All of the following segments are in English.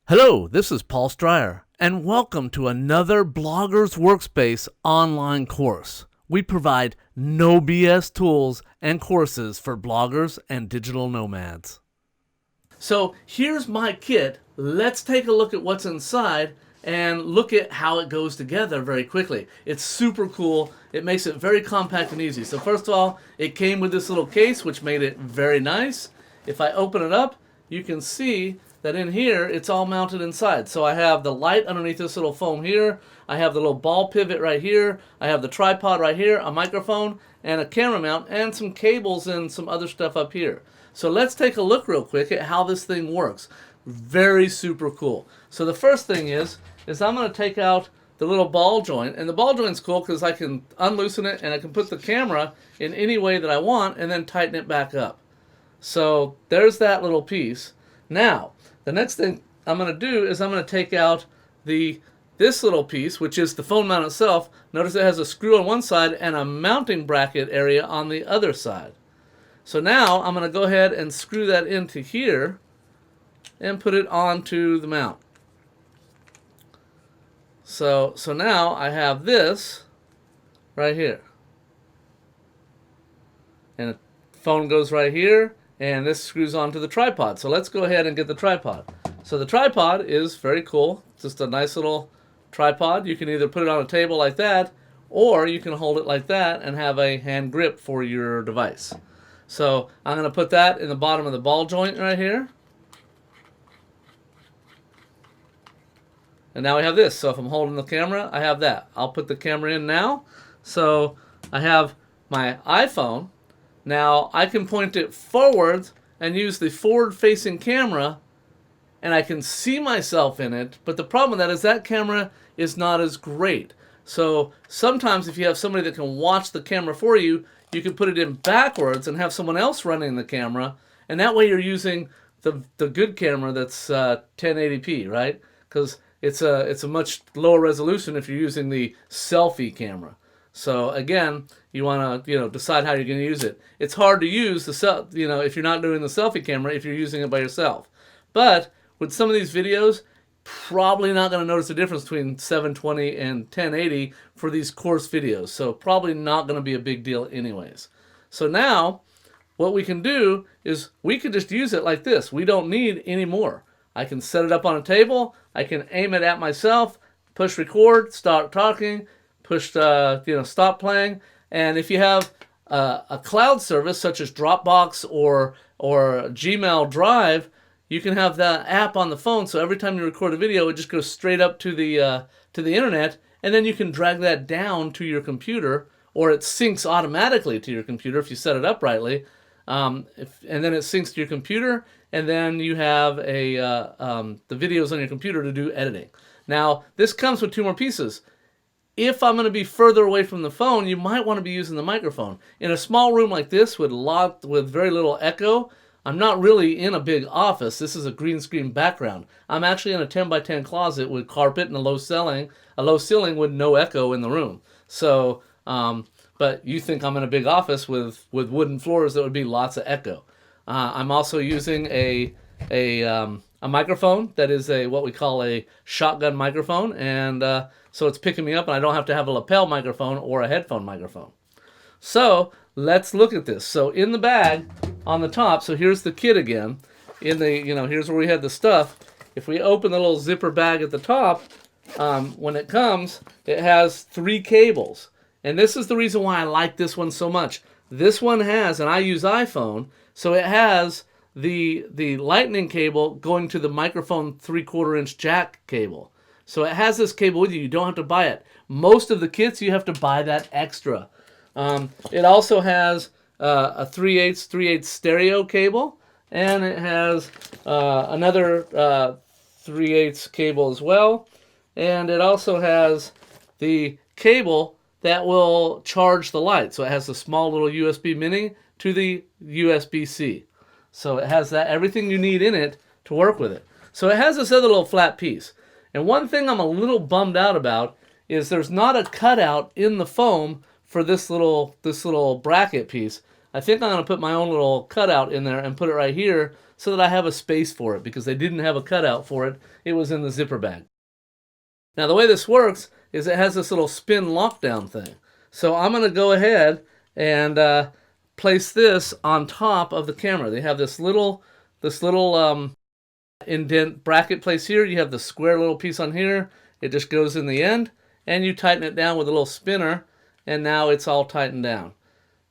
Hello, this is Paul Stryer, and welcome to another Blogger's Workspace online course. We provide no BS tools and courses for bloggers and digital nomads. So here's my kit. Let's take a look at what's inside and look at how it goes together very quickly. It's super cool. It makes it very compact and easy. So first of all, it came with this little case, which made it very nice. If I open it up, you can see that in here, it's all mounted inside. So I have the light underneath this little foam here. I have the little ball pivot right here. I have the tripod right here, a microphone, and a camera mount, and some cables and some other stuff up here. So let's take a look real quick at how this thing works. Very super cool. So the first thing is I'm going to take out the little ball joint. And the ball joint's cool because I can unloosen it and I can put the camera in any way that I want and then tighten it back up. So there's that little piece. Now, the next thing I'm going to do is I'm going to take out this little piece, which is the phone mount itself. Notice it has a screw on one side and a mounting bracket area on the other side. So now I'm going to go ahead and screw that into here and put it onto the mount. So now I have this right here. And the phone goes right here. And this screws onto the tripod. So let's go ahead and get the tripod. So the tripod is very cool. Just a nice little tripod. You can either put it on a table like that, or you can hold it like that and have a hand grip for your device. So I'm going to put that in the bottom of the ball joint right here. And now we have this. So if I'm holding the camera, I have that. I'll put the camera in now. So I have my iPhone. Now, I can point it forward and use the forward-facing camera, and I can see myself in it, but the problem with that camera is not as great. So sometimes if you have somebody that can watch the camera for you, you can put it in backwards and have someone else running the camera, and that way you're using the good camera that's 1080p, right? Because it's a much lower resolution if you're using the selfie camera. So again, you want to decide how you're going to use it. It's hard to use if you're not doing the selfie camera if you're using it by yourself. But with some of these videos, probably not going to notice the difference between 720 and 1080 for these course videos. So probably not going to be a big deal anyways. So now what we can do is we could just use it like this. We don't need any more. I can set it up on a table. I can aim it at myself, push record, start talking, push stop playing. And if you have a cloud service such as Dropbox or Gmail Drive, you can have that app on the phone. So every time you record a video, it just goes straight up to the internet, and then you can drag that down to your computer, or it syncs automatically to your computer if you set it up rightly. And then it syncs to your computer, and then you have the videos on your computer to do editing. Now this comes with two more pieces. If I'm going to be further away from the phone, you might want to be using the microphone. In a small room like this with very little echo, I'm not really in a big office. This is a green screen background. I'm actually in a 10 by 10 closet with carpet and a low ceiling with no echo in the room. So, but you think I'm in a big office with wooden floors that would be lots of echo. I'm also using a microphone that is what we call a shotgun microphone, and so it's picking me up, and I don't have to have a lapel microphone or a headphone microphone. So let's look at this. So in the bag on the top, so here's the kit again. Here's where we had the stuff. If we open the little zipper bag at the top, when it comes, it has 3 cables. And this is the reason why I like this one so much. This one has, and I use iPhone, so it has the lightning cable going to the microphone 3/4 inch jack cable. So it has this cable with you. You don't have to buy it. Most of the kits, you have to buy that extra. It also has a 3/8 stereo cable, and it has another 3/8 cable as well. And it also has the cable that will charge the light. So it has a small little USB mini to the USB-C. So it has everything you need in it to work with it. So it has this other little flat piece. And one thing I'm a little bummed out about is there's not a cutout in the foam for this little bracket piece. I think I'm going to put my own little cutout in there and put it right here so that I have a space for it, because they didn't have a cutout for it. It was in the zipper bag. Now the way this works is it has this little spin lockdown thing. So I'm going to go ahead and place this on top of the camera. They have this little indent bracket place here. You have the square little piece on here. It just goes in the end, and you tighten it down with a little spinner, and now it's all tightened down.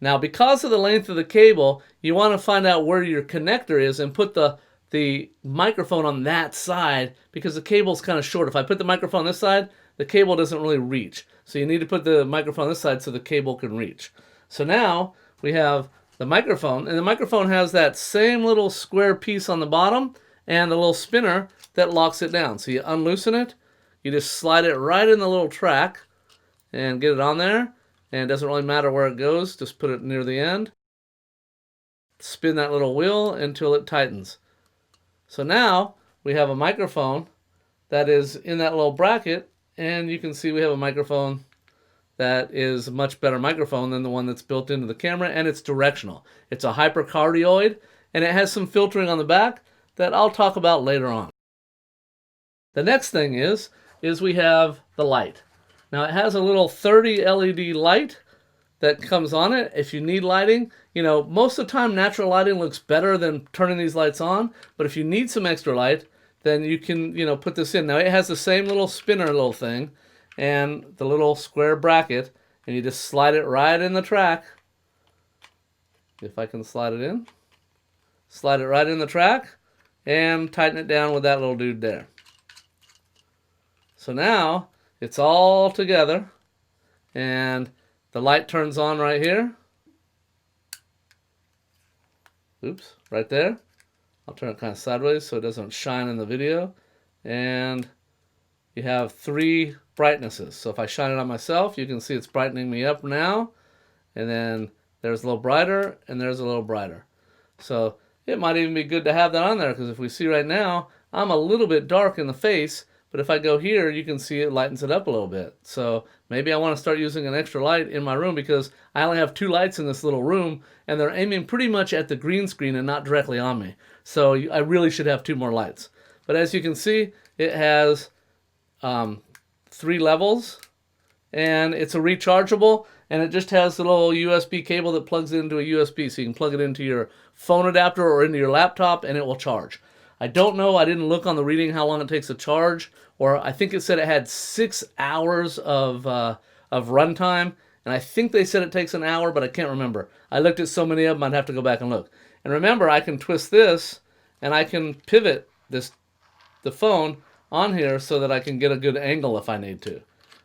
Now, because of the length of the cable, you want to find out where your connector is and put the microphone on that side, because the cable's kind of short. If I put the microphone on this side, the cable doesn't really reach. So you need to put the microphone on this side so the cable can reach. So now we have the microphone, and the microphone has that same little square piece on the bottom and the little spinner that locks it down. So you unloosen it, you just slide it right in the little track and get it on there. And it doesn't really matter where it goes, just put it near the end. Spin that little wheel until it tightens. So now we have a microphone that is in that little bracket, and you can see we have a microphone that is a much better microphone than the one that's built into the camera, and it's directional. It's a hypercardioid, and it has some filtering on the back that I'll talk about later on. The next thing is we have the light. Now it has a little 30 LED light that comes on it. If you need lighting, most of the time natural lighting looks better than turning these lights on, but if you need some extra light, then you can, put this in. Now it has the same little spinner little thing and the little square bracket, and you just slide it right in the track. If I can slide it in. Slide it right in the track and tighten it down with that little dude there. So now it's all together, and the light turns on right here. Oops, right there. I'll turn it kind of sideways so it doesn't shine in the video. And you have 3 brightnesses. So if I shine it on myself, you can see it's brightening me up now. And then there's a little brighter, and there's a little brighter. So it might even be good to have that on there, because if we see right now, I'm a little bit dark in the face. But if I go here, you can see it lightens it up a little bit. So maybe I want to start using an extra light in my room, because I only have 2 lights in this little room, and they're aiming pretty much at the green screen and not directly on me. So I really should have 2 more lights. But as you can see, it has 3 levels, and it's a rechargeable, and it just has a little USB cable that plugs into a USB, so you can plug it into your phone adapter or into your laptop, and it will charge. I don't know, I didn't look on the reading how long it takes to charge, or I think it said it had 6 hours of runtime, and I think they said it takes an hour, but I can't remember. I looked at so many of them, I'd have to go back and look. And remember, I can twist this, and I can pivot the phone on here so that I can get a good angle if I need to.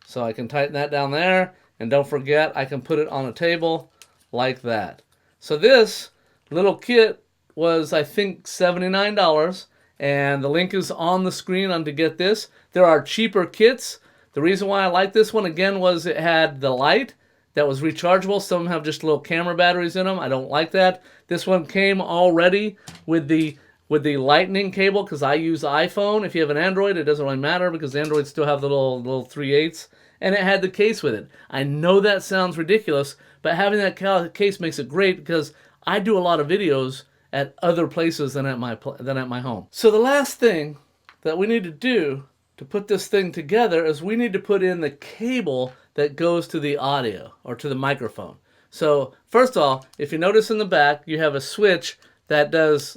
So I can tighten that down there, and don't forget, I can put it on a table like that. So this little kit was, I think, $79, and the link is on the screen to get this. There are cheaper kits. The reason why I like this one, again, was it had the light that was rechargeable. Some have just little camera batteries in them. I don't like that. This one came already with the lightning cable, because I use iPhone. If you have an Android, it doesn't really matter, because Androids still have the little 3/8, and it had the case with it. I know that sounds ridiculous, but having that case makes it great, because I do a lot of videos at other places than at my home. So the last thing that we need to do to put this thing together is we need to put in the cable that goes to the audio, or to the microphone. So first of all, if you notice in the back, you have a switch that does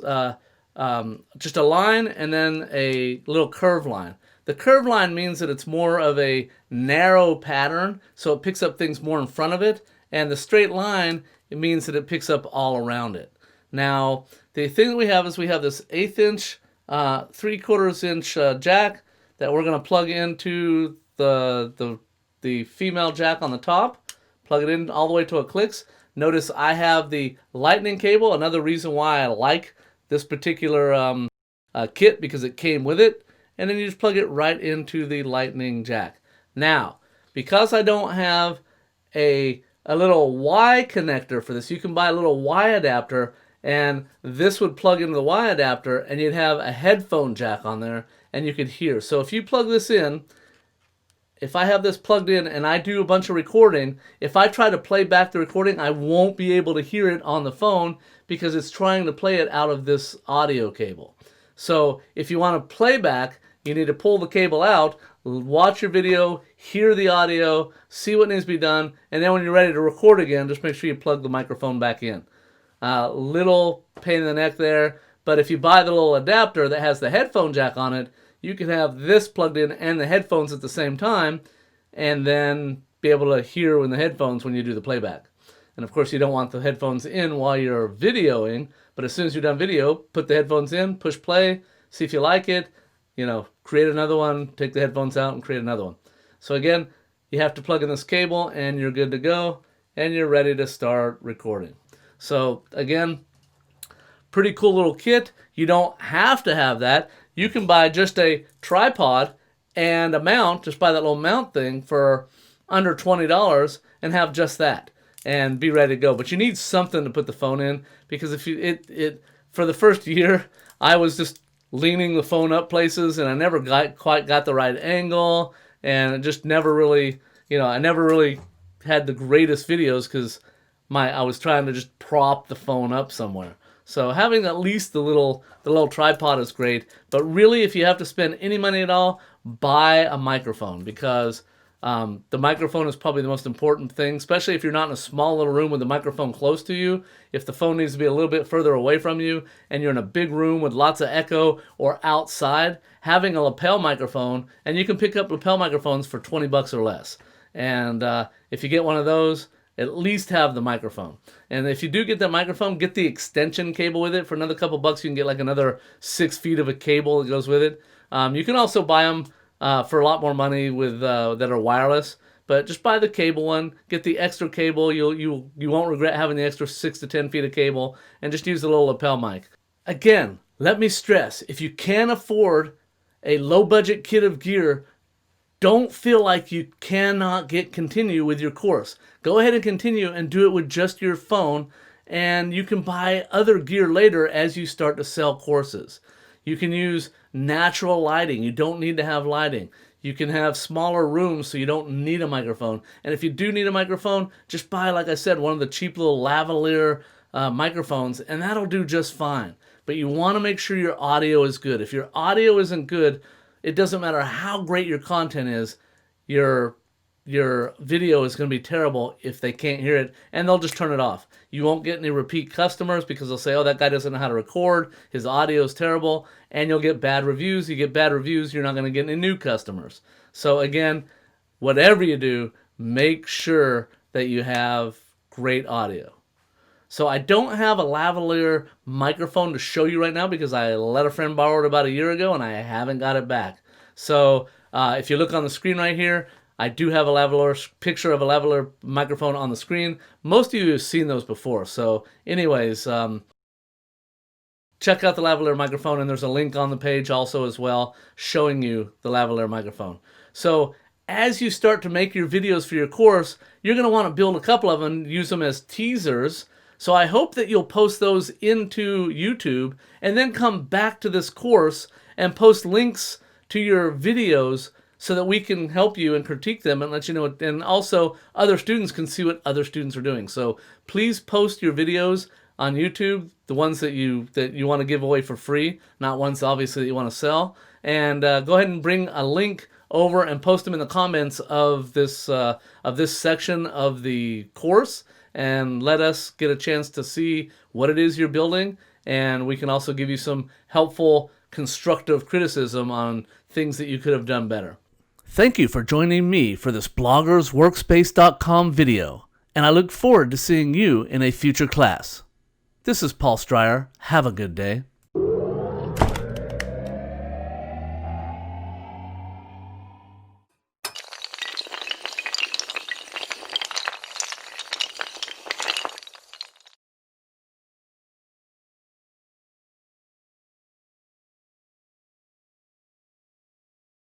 just a line and then a little curve line. The curve line means that it's more of a narrow pattern, so it picks up things more in front of it, and the straight line, it means that it picks up all around it. Now, the thing that we have is we have this 1/8 inch, 3/4 inch jack that we're going to plug into the female jack on the top. Plug it in all the way till it clicks. Notice I have the lightning cable, another reason why I like this particular kit, because it came with it. And then you just plug it right into the lightning jack. Now, because I don't have a little Y connector for this, you can buy a little Y adapter, and this would plug into the Y adapter, and you'd have a headphone jack on there, and you could hear. So if you plug this in, if I have this plugged in and I do a bunch of recording, if I try to play back the recording, I won't be able to hear it on the phone because it's trying to play it out of this audio cable. So if you want to play back, you need to pull the cable out, watch your video, hear the audio, see what needs to be done, and then when you're ready to record again, just make sure you plug the microphone back in. Little pain in the neck there, but if you buy the little adapter that has the headphone jack on it, you can have this plugged in and the headphones at the same time, and then be able to hear in the headphones when you do the playback. And of course, you don't want the headphones in while you're videoing, but as soon as you're done video, put the headphones in, push play, see if you like it, create another one, take the headphones out and create another one. So again, you have to plug in this cable and you're good to go, and you're ready to start recording. So again, pretty cool little kit. You don't have to have that. You can buy just a tripod and a mount, just buy that little mount thing for under $20 and have just that and be ready to go. But you need something to put the phone in, because if you for the first year, I was just leaning the phone up places and I never quite got the right angle, and it just never really, I never really had the greatest videos because I was trying to just prop the phone up somewhere. So having at least the little tripod is great. But really, if you have to spend any money at all, buy a microphone, because the microphone is probably the most important thing, especially if you're not in a small little room with the microphone close to you. If the phone needs to be a little bit further away from you and you're in a big room with lots of echo or outside, having a lapel microphone, and you can pick up lapel microphones for $20 or less. And if you get one of those, at least have the microphone. And if you do get that microphone, get the extension cable with it. For another couple bucks, you can get like another 6 feet of a cable that goes with it. You can also buy them for a lot more money with that are wireless. But just buy the cable one, get the extra cable. You won't regret having the extra 6 to 10 feet of cable, and just use the little lapel mic. Again, let me stress, if you can't afford a low budget kit of gear, don't feel like you cannot continue with your course. Go ahead and continue and do it with just your phone, and you can buy other gear later as you start to sell courses. You can use natural lighting. You don't need to have lighting. You can have smaller rooms so you don't need a microphone. And if you do need a microphone, just buy, like I said, one of the cheap little lavalier microphones, and that'll do just fine. But you want to make sure your audio is good. If your audio isn't good, it doesn't matter how great your content is, your video is going to be terrible if they can't hear it, and they'll just turn it off. You won't get any repeat customers because they'll say, oh, that guy doesn't know how to record, his audio is terrible, and you'll get bad reviews. You get bad reviews, you're not going to get any new customers. So again, whatever you do, make sure that you have great audio. So I don't have a lavalier microphone to show you right now because I let a friend borrow it about a year ago and I haven't got it back. So if you look on the screen right here, I do have a picture of a lavalier microphone on the screen. Most of you have seen those before. So anyways, check out the lavalier microphone, and there's a link on the page also as well showing you the lavalier microphone. So as you start to make your videos for your course, you're going to want to build a couple of them, use them as teasers. So I hope that you'll post those into YouTube and then come back to this course and post links to your videos so that we can help you and critique them and let you know. And also other students can see what other students are doing. So please post your videos on YouTube, the ones that you want to give away for free, not ones obviously that you want to sell. And go ahead and bring a link over and post them in the comments of this section of the course, and let us get a chance to see what it is you're building, and we can also give you some helpful constructive criticism on things that you could have done better. Thank you for joining me for this bloggersworkspace.com video, and I look forward to seeing you in a future class. This is Paul Stryer. Have a good day.